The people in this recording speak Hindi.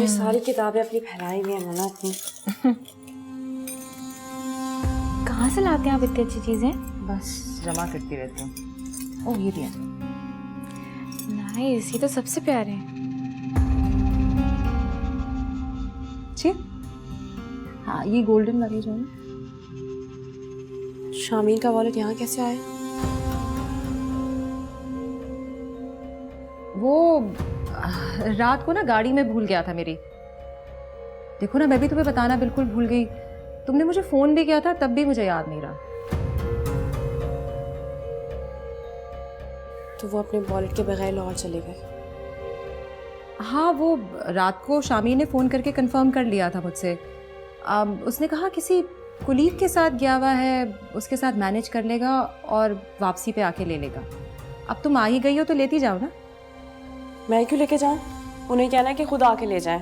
ये सारी किताबें अपनी फैलाई हुई है ना अपनी। कहाँ से लाते हैं आप इतनी अच्छी चीजें? बस जमा करती रहती हूँ। ओह ये भी है। नाइस, ये तो सबसे प्यारे हैं। जी हाँ, ये गोल्डन वाली जो है ना। शामीन का वॉलेट यहाँ कैसे आया? वो रात को ना गाड़ी में भूल गया था मेरी। देखो ना, मैं भी तुम्हें बताना बिल्कुल भूल गई। तुमने मुझे फोन भी किया था, तब भी मुझे याद नहीं रहा। तो वो अपने वॉलेट के बगैर लाहौर चले गए? हाँ, वो रात को शामी ने फ़ोन करके कंफर्म कर लिया था मुझसे। उसने कहा किसी कुलीग के साथ गया हुआ है, उसके साथ मैनेज कर लेगा और वापसी पे आके ले लेगा। अब तुम आ ही गई हो तो लेती जाओ ना। मैं क्यों लेके जाऊँ? उन्हें कहना है कि खुद आके ले जाएं।